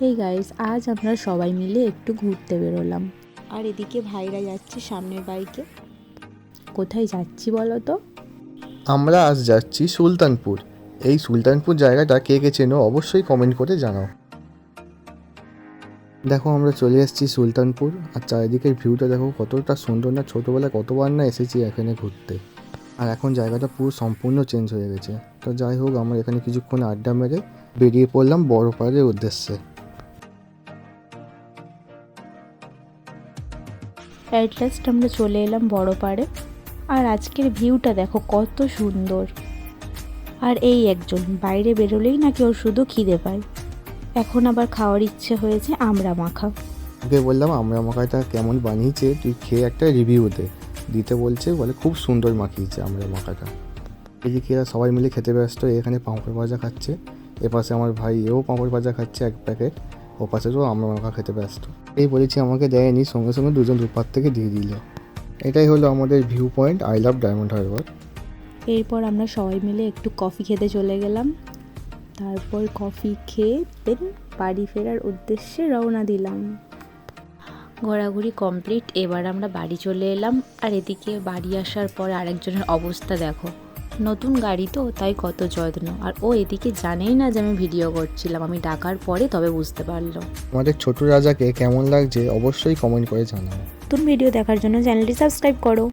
Hey guys, আজ আমরা সবাই মিলে একটু ঘুরতে বেরোলাম। আর এদিকে ভাইরা যাচ্ছে সামনের বাইকে। কোথায় যাচ্ছি বলো তো? আমরা আজ যাচ্ছি সুলতানপুর। এই সুলতানপুর জায়গাটা কে কে চেনো অবশ্যই কমেন্ট করে জানাও। দেখো আমরা চলে এসেছি সুলতানপুর, আর চারিদিকের ভিউটা দেখো কতটা সুন্দর না। ছোটোবেলায় কতবার না এসেছি এখানে ঘুরতে, আর এখন জায়গাটা পুরো সম্পূর্ণ চেঞ্জ হয়ে গেছে। তো যাই হোক, আমরা এখানে কিছুক্ষণ আড্ডা মেরে বেরিয়ে পড়লাম বড় পাহাড়ের উদ্দেশ্যে। অ্যাট লাস্ট আমরা চলে এলাম বড় পাড়ে। আর আজকের ভিউটা দেখো কত সুন্দর। আর এই একজন বাইরে বেরোলেই নাকি ওর শুধু খিদে পায়। এখন আবার খাওয়ার ইচ্ছে হয়েছে আমড়া মাখা। ওকে বললাম আমরা মাখাটা কেমন বানিয়েছে তুই খেয়ে একটা রিভিউ দিতে বলছে, বলে খুব সুন্দর মাখিয়েছে আমরা মাখাটা। এদিকে এরা সবাই মিলে খেতে ব্যস্ত। এখানে পাঁপড় ভাজা খাচ্ছে, এপাশে আমার ভাই এও পাঁপড় ভাজা খাচ্ছে এক প্যাকেট, ও পাশে তো আমরা মাখা খেতে ব্যস্ত। এই বলেছি আমাকে দেয়নি, সঙ্গে সঙ্গে দুজন দুপার থেকে দিয়ে দিল। এটাই হলো আমাদের view point, I love diamond Harbour. এরপর আমরা সবাই মিলে একটু কফি খেতে চলে গেলাম। তারপর কফি খেয়ে দেন বাড়ি ফেরার উদ্দেশ্যে রওনা দিলাম। ঘোরাঘুরি কমপ্লিট, এবার আমরা বাড়ি চলে এলাম। আর এদিকে বাড়ি আসার পর আরেকজনের অবস্থা দেখো। নতুন গাড়ি তো তাই কত যত্ন, আর ও এদিকে জানেই না যে আমি ভিডিও করছিলাম। আমি ডাকার পরে তবে বুঝতে পারলো। আমাদের ছোট রাজাকে কেমন লাগছে অবশ্যই কমেন্ট করে জানাও। নতুন ভিডিও দেখার জন্য চ্যানেলটি সাবস্ক্রাইব করো।